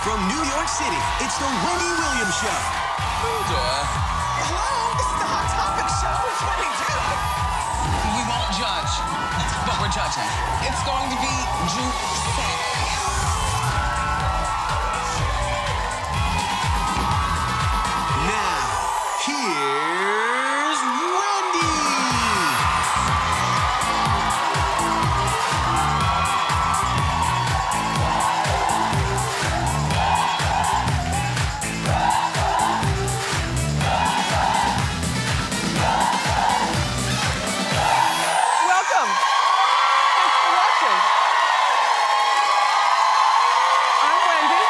From New York City, it's the Wendy Williams Show. Hello, this is the Hot Topic Show. It's Wendy too. We won't judge, but we're judging. It's going to be juicy. Now, here's Wendy. Welcome. Thanks for watching. I'm Wendy,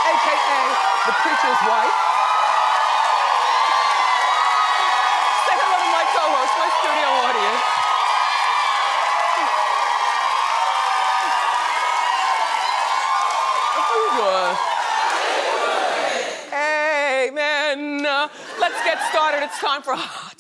AKA the preacher's wife. Say hello to my co-host, my studio audience. Amen. Let's get started. It's time for Hot Topics.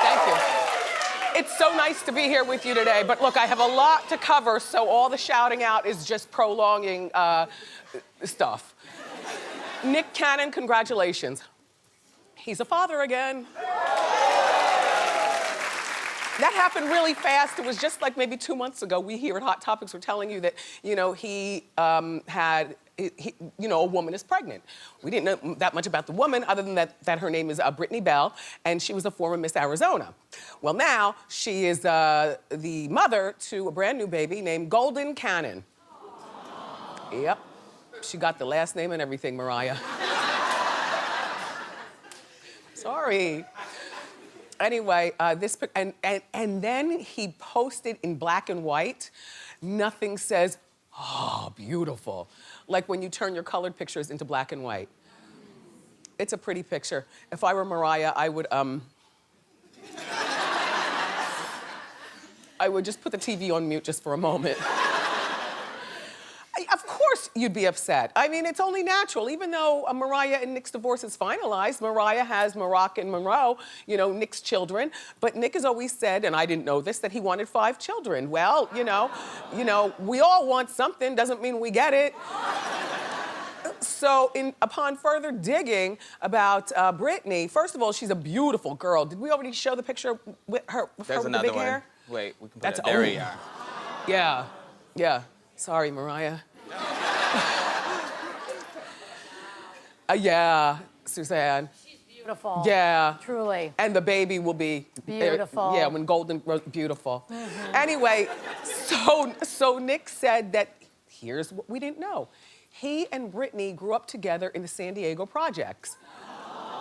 Thank you. It's so nice to be here with you today, but look, I have a lot to cover, so all the shouting out is just prolonging stuff. Nick Cannon, congratulations. He's a father again. That happened really fast. It was just like maybe 2 months ago. We here at Hot Topics were telling you that, he had, a woman is pregnant. We didn't know that much about the woman other than that her name is Britney Bell, and she was a former Miss Arizona. Well, now she is the mother to a brand new baby named Golden Cannon. Yep. She got the last name and everything, Mariah. Sorry. Anyway, and then he posted in black and white. Nothing says, "Oh, beautiful," like when you turn your colored pictures into black and white. It's a pretty picture. If I were Mariah, I would just put the TV on mute just for a moment. Of course you'd be upset. I mean, it's only natural. Even though Mariah and Nick's divorce is finalized, Mariah has Barack and Monroe, Nick's children. But Nick has always said, and I didn't know this, that he wanted 5 children. Well, we all want something, doesn't mean we get it. So upon further digging about Britney, first of all, she's a beautiful girl. Did we already show the picture with her with There's the another big one. hair? Wait, we can put That's it. There old. we are. Yeah. Sorry, Mariah. Yeah, Suzanne. She's beautiful. Yeah. Truly. And the baby will be Beautiful. Yeah, when Golden beautiful. Anyway, so Nick said that here's what we didn't know. He and Britney grew up together in the San Diego projects.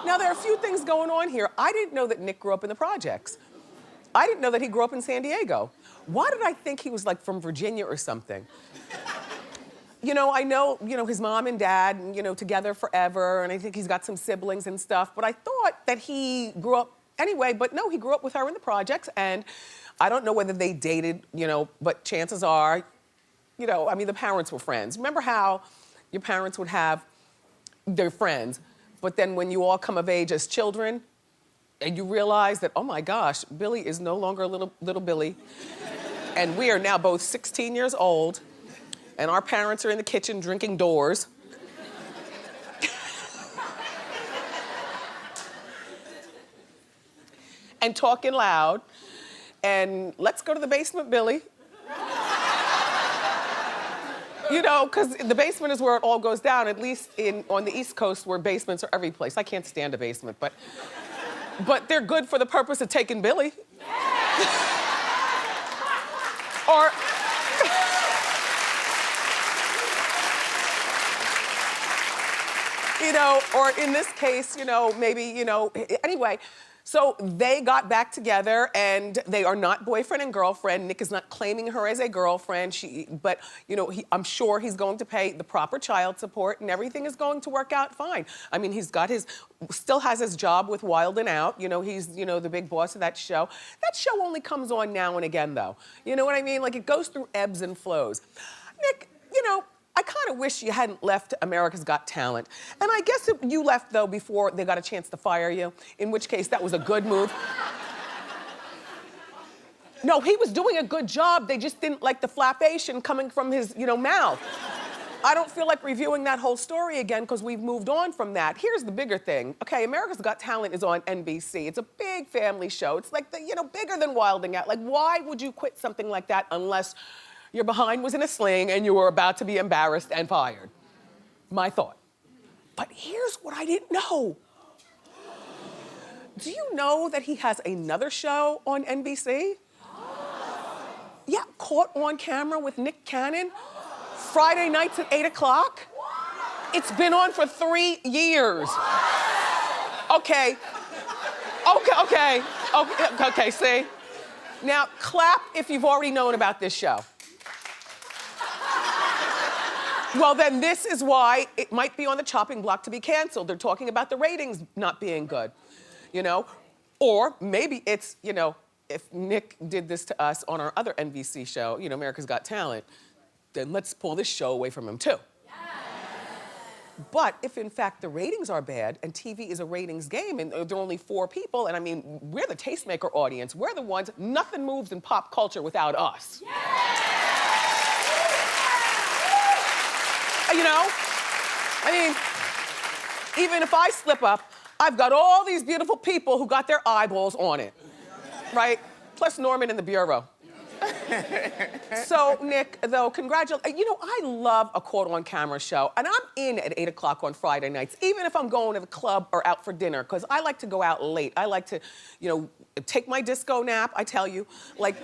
Now there are a few things going on here. I didn't know that Nick grew up in the projects. I didn't know that he grew up in San Diego. Why did I think he was like from Virginia or something? I know, his mom and dad, together forever, and I think he's got some siblings and stuff, but I thought that he grew up anyway, but no, he grew up with her in the projects, and I don't know whether they dated, but chances are, the parents were friends. Remember how your parents would have their friends, but then when you all come of age as children, and you realize that, oh my gosh, Billy is no longer little Billy, and we are now both 16 years old, and our parents are in the kitchen drinking Doors. And talking loud. And let's go to the basement, Billy. Because the basement is where it all goes down, at least on the East Coast where basements are every place. I can't stand a basement, but they're good for the purpose of taking Billy. Or... or in this case, maybe, anyway. So they got back together, and they are not boyfriend and girlfriend. Nick is not claiming her as a girlfriend. But you know, I'm sure he's going to pay the proper child support, and everything is going to work out fine. I mean, still has his job with Wild 'N Out. You know, he's the big boss of that show. That show only comes on now and again, though. You know what I mean? Like, it goes through ebbs and flows. Nick, I kind of wish you hadn't left America's Got Talent. And I guess you left, though, before they got a chance to fire you, in which case that was a good move. No, he was doing a good job. They just didn't like the flapation coming from his, mouth. I don't feel like reviewing that whole story again because we've moved on from that. Here's the bigger thing. Okay, America's Got Talent is on NBC. It's a big family show. It's like, bigger than Wild 'N Out. Like, why would you quit something like that unless your behind was in a sling and you were about to be embarrassed and fired? My thought. But here's what I didn't know. Do you know that he has another show on NBC? Yeah, Caught on Camera with Nick Cannon. Friday nights at 8 o'clock. It's been on for 3 years. Okay, see? Now, clap if you've already known about this show. Well, then this is why it might be on the chopping block to be canceled. They're talking about the ratings not being good, Or maybe it's, if Nick did this to us on our other NBC show, America's Got Talent, then let's pull this show away from him too. Yes. But if in fact the ratings are bad and TV is a ratings game and there are only 4 people, and I mean, we're the tastemaker audience. We're the ones, nothing moves in pop culture without us. Yes. I mean, even if I slip up, I've got all these beautiful people who got their eyeballs on it, right? Plus Norman in the bureau. So, Nick, though, congratulations. I love a Caught on Camera show, and I'm in at 8 o'clock on Friday nights, even if I'm going to the club or out for dinner, because I like to go out late. I like to, take my disco nap, I tell you, like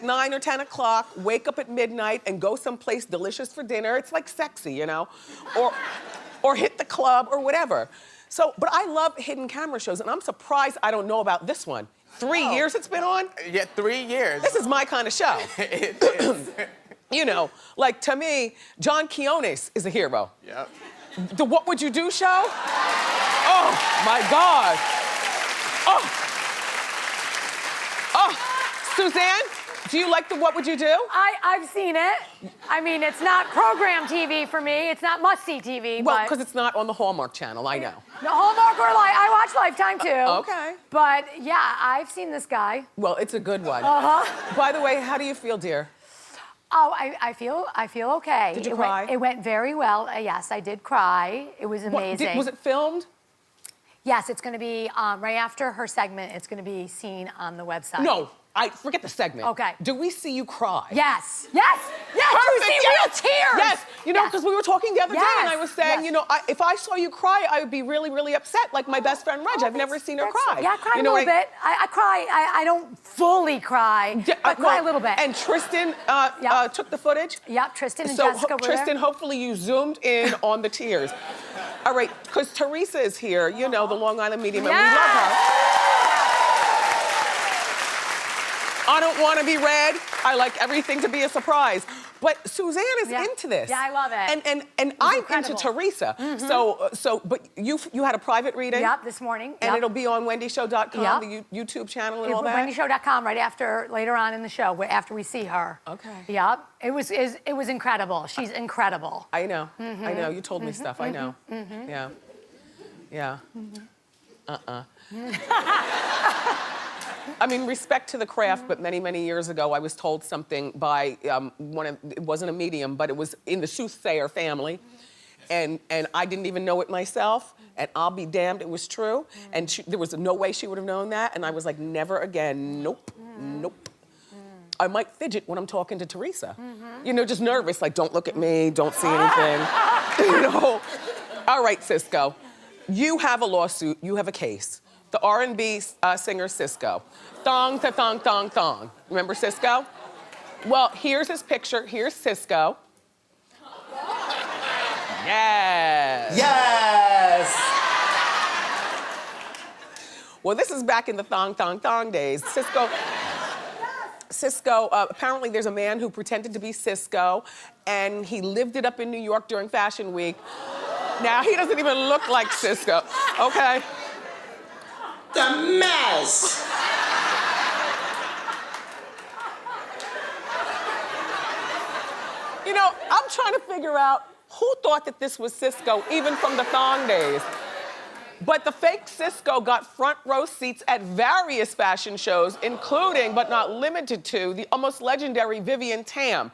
9 or 10 o'clock, wake up at midnight and go someplace delicious for dinner. It's like sexy, or hit the club or whatever. So, but I love hidden camera shows, and I'm surprised I don't know about this one. 3 years it's been on? Yeah, 3 years. This is my kind of show. It is. Like to me, John Quinones is a hero. Yep. The What Would You Do show? Oh, my God. Oh, Suzanne, do you like the What Would You Do? I've seen it. I mean, it's not program TV for me. It's not must-see TV, Well, because it's not on the Hallmark Channel, I know. The Hallmark or I watch Lifetime, too. Okay. But, yeah, I've seen this guy. Well, it's a good one. Uh-huh. By the way, how do you feel, dear? Oh, I feel okay. Did you cry? It went very well. Yes, I did cry. It was amazing. Was it filmed? Yes, it's going to be right after her segment. It's going to be seen on the website. No. I forget the segment. Okay. Do we see you cry? Yes. Yes. Yes. Perfect. You see real tears. Yes. Because we were talking the other day, and I was saying, Yes. if I saw you cry, I would be really, really upset. Like my best friend Reg, I've never seen her cry. Yeah, I cry a little bit. I cry. I don't fully cry, but cry a little bit. And Tristan took the footage. Yep, Tristan and Jessica were Tristan, there. hopefully you zoomed in on the tears. All right, because Teresa is here. The Long Island medium, and we love her. I don't want to be read. I like everything to be a surprise. But Suzanne is into this. Yeah, I love it. And I'm incredible. into Teresa. Mm-hmm. But you had a private reading? Yep, this morning. And it'll be on wendyshow.com, Yep. the YouTube channel and all that? Wendyshow.com later on in the show, after we see her. Okay. Yep. It was incredible. She's incredible. I know. Mm-hmm. I know. You told me stuff. I know. Mm-hmm. Yeah. Yeah. I mean, respect to the craft, but many, many years ago, I was told something by it wasn't a medium, but it was in the soothsayer family. And I didn't even know it myself, and I'll be damned, it was true. And there was no way she would have known that, and I was like, never again, nope, nope. I might fidget when I'm talking to Teresa. Just nervous, like, don't look at me, don't see anything, All right, Cisco, you have a lawsuit, you have a case. The R&B singer Cisco. Thong, ta thong, thong, thong. Remember Cisco? Well, here's his picture. Here's Cisco. Yes. Yes. Well, this is back in the thong days. Cisco, apparently there's a man who pretended to be Cisco, and he lived it up in New York during Fashion Week. Now, he doesn't even look like Cisco, okay? The mess. You know, I'm trying to figure out who thought that this was Cisco, even from the thong days. But the fake Cisco got front row seats at various fashion shows, including, but not limited to, the almost legendary Vivian Tam,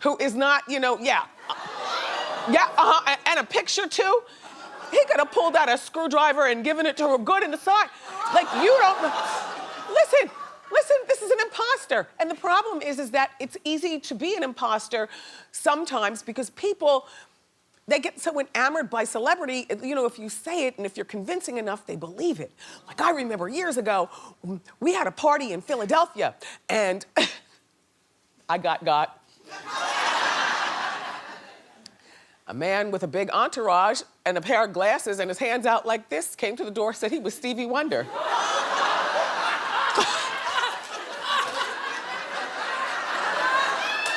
who is not, and a picture too. He could have pulled out a screwdriver and given it to her good in the side. Like, you don't know. Listen, this is an imposter. And the problem is that it's easy to be an imposter sometimes because people, they get so enamored by celebrity, if you say it and if you're convincing enough, they believe it. Like, I remember years ago, we had a party in Philadelphia and I got. A man with a big entourage and a pair of glasses and his hands out like this came to the door, said he was Stevie Wonder.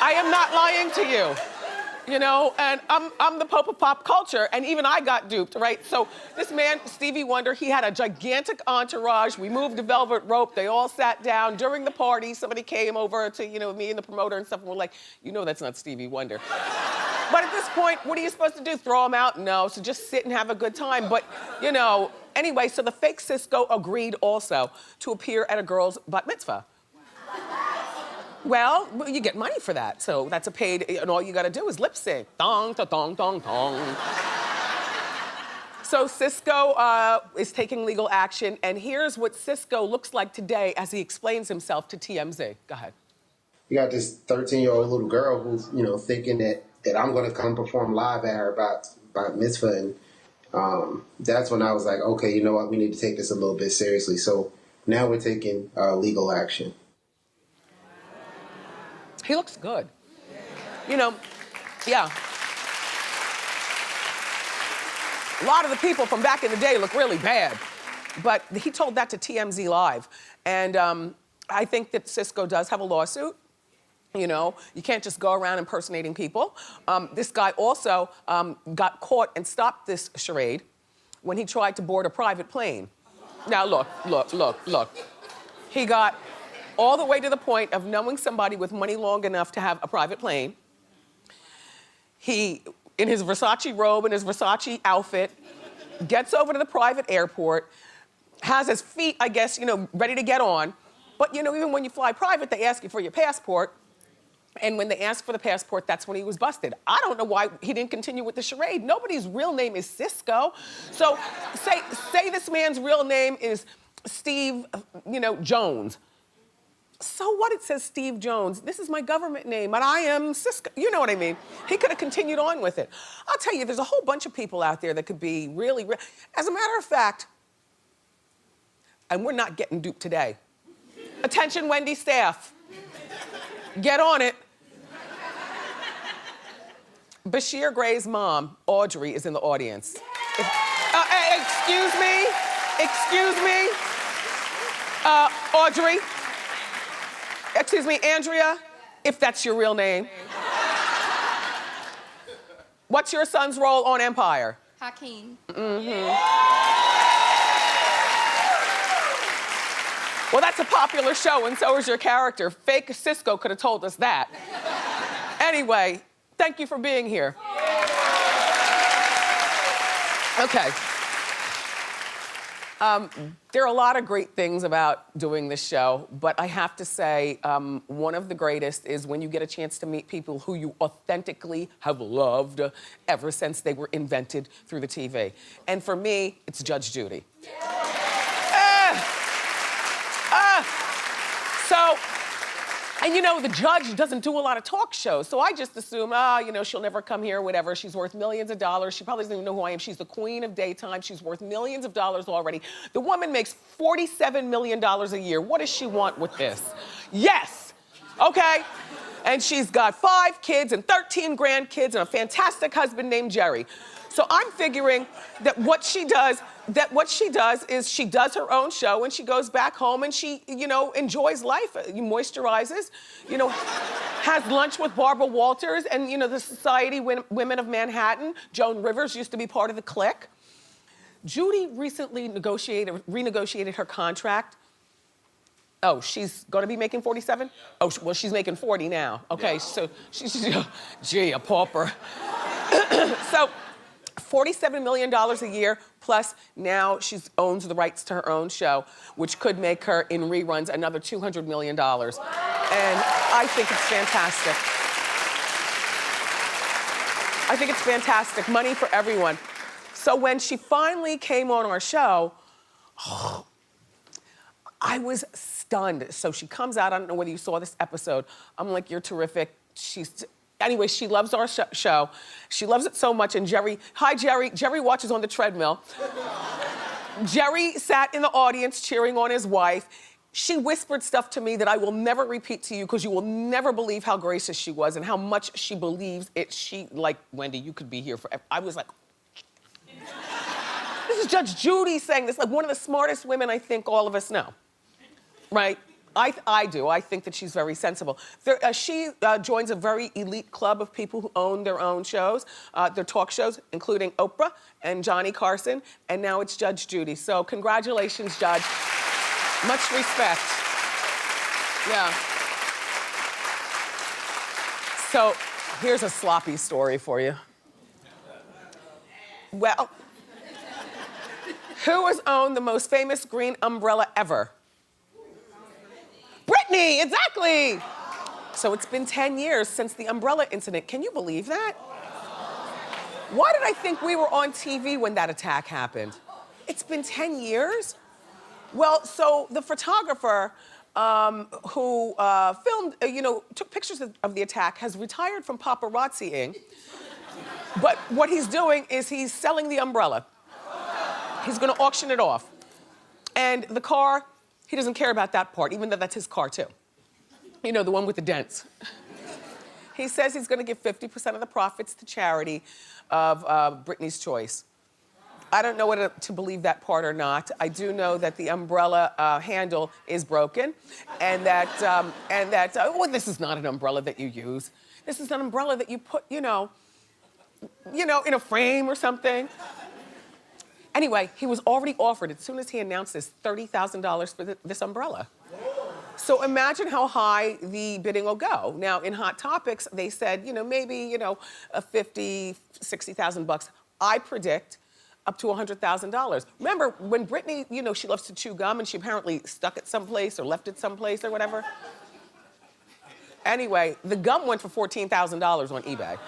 I am not lying to you. And I'm the Pope of pop culture, and even I got duped, right? So this man, Stevie Wonder, he had a gigantic entourage. We moved the velvet rope. They all sat down. During the party, somebody came over to, me and the promoter and stuff, and we're like, that's not Stevie Wonder. But at this point, what are you supposed to do? Throw him out? No, so just sit and have a good time. But, anyway, so the fake Cisco agreed also to appear at a girl's bat mitzvah. Well, you get money for that. So that's a paid, and all you gotta do is lip sync. Dong, ta, dong, dong, dong. So Cisco is taking legal action, and here's what Cisco looks like today as he explains himself to TMZ. Go ahead. You got this 13-year-old little girl who's, thinking that I'm gonna come perform live at her bat mitzvah, and that's when I was like, okay, you know what, we need to take this a little bit seriously. So now we're taking legal action. He looks good. Yeah. A lot of the people from back in the day look really bad. But he told that to TMZ Live. And I think that Cisco does have a lawsuit. You can't just go around impersonating people. This guy also got caught and stopped this charade when he tried to board a private plane. Now look. He got all the way to the point of knowing somebody with money long enough to have a private plane. He, in his Versace robe and his Versace outfit, gets over to the private airport, has his feet, I guess, ready to get on. But, even when you fly private, they ask you for your passport. And when they asked for the passport, that's when he was busted. I don't know why he didn't continue with the charade. Nobody's real name is Cisco. So say this man's real name is Steve, Jones. So what? It says Steve Jones. This is my government name, and I am Cisco. You know what I mean? He could have continued on with it. I'll tell you, there's a whole bunch of people out there that could be really. As a matter of fact, and we're not getting duped today. Attention, Wendy staff. Get on it. Bashir Gray's mom, Audrey, is in the audience. Excuse me? Audrey? Excuse me, Andrea, if that's your real name. What's your son's role on Empire? Hakeem. Well, that's a popular show, and so is your character. Fake Cisco could have told us that. Anyway, thank you for being here. Okay. There are a lot of great things about doing this show, but I have to say, one of the greatest is when you get a chance to meet people who you authentically have loved ever since they were invented through the TV. And for me, it's Judge Judy. And the judge doesn't do a lot of talk shows, so I just assume, she'll never come here, whatever. She's worth millions of dollars. She probably doesn't even know who I am. She's the queen of daytime. She's worth millions of dollars already. The woman makes $47 million a year. What does she want with this? Yes, okay? And she's got 5 kids and 13 grandkids and a fantastic husband named Jerry. So I'm figuring that what she does, that what she does is she does her own show and she goes back home and she, enjoys life, moisturizes, has lunch with Barbara Walters and, the Society Women of Manhattan. Joan Rivers used to be part of the clique. Judy recently renegotiated her contract. Oh, she's gonna be making 47? Oh, well, she's making 40 now. Okay, so she's, gee, a pauper. So, $47 million a year, plus now she owns the rights to her own show, which could make her, in reruns, another $200 million. And I think it's fantastic. I think it's fantastic, money for everyone. So when she finally came on our show, I was stunned. So she comes out, I don't know whether you saw this episode. I'm like, you're terrific. Anyway, she loves our show. She loves it so much, and Jerry watches on the treadmill. Jerry sat in the audience cheering on his wife. She whispered stuff to me that I will never repeat to you because you will never believe how gracious she was and how much she believes it. Like, Wendy, you could be here forever. I was like, this is Judge Judy saying this, like one of the smartest women I think all of us know, right? I do. I think that she's very sensible. She joins a very elite club of people who own their own shows, their talk shows, including Oprah and Johnny Carson, and now it's Judge Judy. So congratulations, Judge. Much respect. Yeah. So here's a sloppy story for you. Well, who has owned the most famous green umbrella ever? Britney, exactly. So it's been 10 years since the umbrella incident. Can you believe that? Why did I think we were on TV when that attack happened? It's been 10 years? Well, so the photographer who filmed, took pictures of the attack has retired from paparazziing. But what he's doing is he's selling the umbrella. He's gonna auction it off. And the car, he doesn't care about that part, even though that's his car too. The one with the dents. He says he's gonna give 50% of the profits to charity of Britney's choice. I don't know whether to believe that part or not. I do know that the umbrella handle is broken and that this is not an umbrella that you use. This is an umbrella that you put, in a frame or something. Anyway, he was already offered, as soon as he announced this, $30,000 for this umbrella. So imagine how high the bidding will go. Now, in Hot Topics, they said, maybe, a 50, 60,000 bucks. I predict up to $100,000. Remember, when Britney, she loves to chew gum and she apparently stuck it someplace or left it someplace or whatever. Anyway, the gum went for $14,000 on eBay.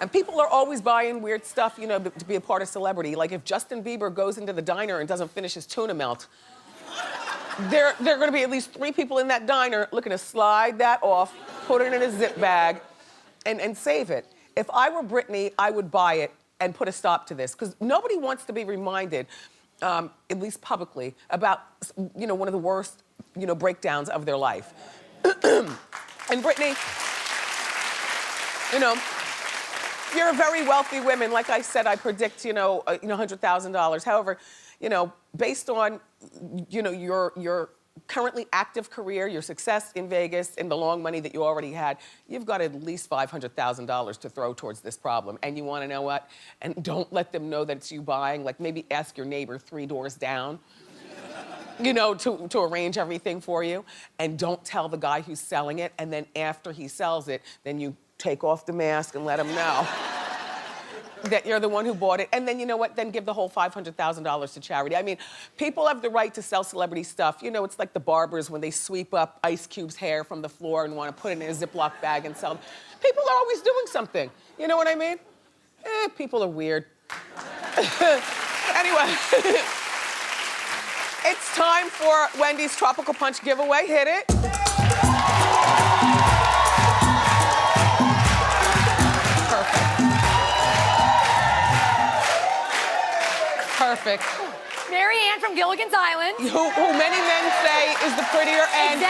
And people are always buying weird stuff, to be a part of celebrity. Like if Justin Bieber goes into the diner and doesn't finish his tuna melt, there are gonna be at least 3 people in that diner looking to slide that off, put it in a zip bag, and save it. If I were Britney, I would buy it and put a stop to this, because nobody wants to be reminded, at least publicly, about, one of the worst, breakdowns of their life. And Britney, you're a very wealthy woman. Like I said, I predict, $100,000. However, based on, your currently active career, your success in Vegas, and the long money that you already had, you've got at least $500,000 to throw towards this problem. And you want to know what? And don't let them know that it's you buying. Like maybe ask your neighbor 3 doors down, to arrange everything for you. And don't tell the guy who's selling it. And then after he sells it, then you take off the mask and let him know that you're the one who bought it. And then you know what? Then give the whole $500,000 to charity. I mean, people have the right to sell celebrity stuff. It's like the barbers when they sweep up Ice Cube's hair from the floor and want to put it in a Ziploc bag and sell them. People are always doing something. You know what I mean? People are weird. Anyway, it's time for Wendy's Tropical Punch giveaway. Hit it. Perfect. Mary Ann from Gilligan's Island. Who many men say is the prettier and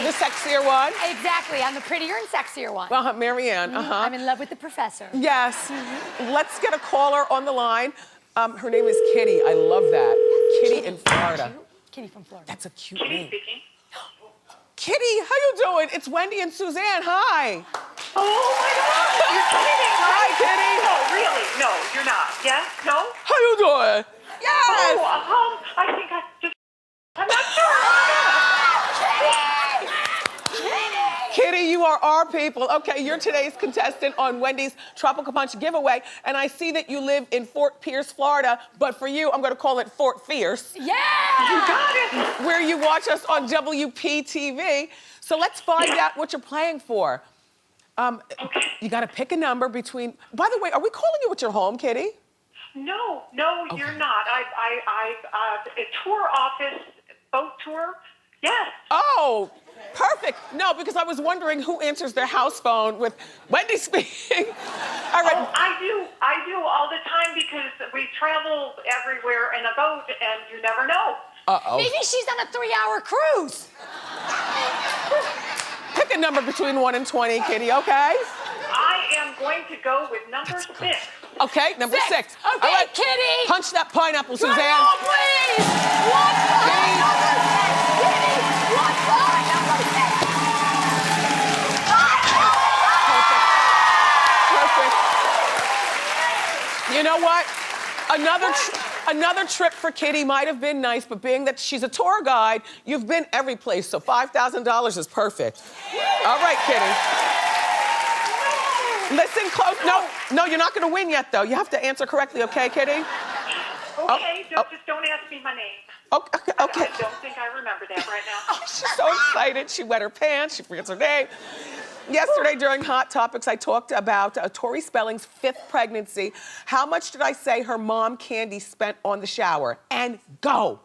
the sexier one. Exactly, I'm the prettier and sexier one. Mary Ann, I'm in love with the professor. Yes. Let's get a caller on the line. Her name is Kitty. I love that. Kitty in Florida. Kitty from Florida. That's a cute Kitty name. speaking. Kitty, how you doing? It's Wendy and Suzanne. Hi. Oh my God! You're kidding! Hi, Kitty. No, really? No, you're not. Yes? No? How you doing? Yes. Oh, I think I just. I'm not sure. Kitty, you are our people. Okay, you're today's contestant on Wendy's Tropical Punch giveaway, and I see that you live in Fort Pierce, Florida, but for you, I'm gonna call it Fort Fierce. Yeah! You got it. Where you watch us on WPTV. So let's find out what you're playing for. You gotta pick a number between, by the way, are we calling you at your home, Kitty? No, you're not. A tour office, boat tour. Yes. Oh, perfect. No, because I was wondering who answers their house phone with Wendy speaking. All right. Oh, I do all the time because we travel everywhere in a boat and you never know. Uh-oh. Maybe she's on a 3-hour cruise. Pick a number between 1 and 20, Kitty, okay? I am going to go with number 6. Okay, number 6. Okay, All right. Kitty. Punch that pineapple, Drum Suzanne. roll, please. One point, number 6. Kitty, 1 point, number 6. Perfect. You know what? Another trip for Kitty might have been nice, but being that she's a tour guide, you've been every place, so $5,000 is perfect. All right, Kitty. Listen close. No, you're not gonna win yet, though. You have to answer correctly, okay, Kitty? Okay, just don't ask me my name. Okay. I don't think I remember that right now. She's so excited. She wet her pants. She forgets her name. Yesterday during Hot Topics, I talked about Tori Spelling's 5th pregnancy. How much did I say her mom, Candy, spent on the shower? And go.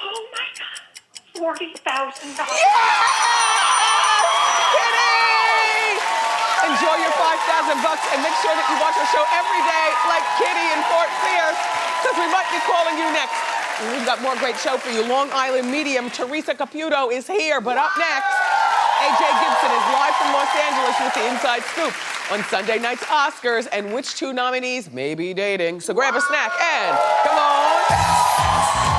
Oh my God, $40,000. Kitty! Enjoy your $5,000 and make sure that you watch our show every day like Kitty in Fort Pierce, because we might be calling you next. And we've got more great show for you. Long Island medium Teresa Caputo is here, but up next, AJ Gibson is live from Los Angeles with the Inside Scoop on Sunday night's Oscars and which 2 nominees may be dating. So grab a snack and come on.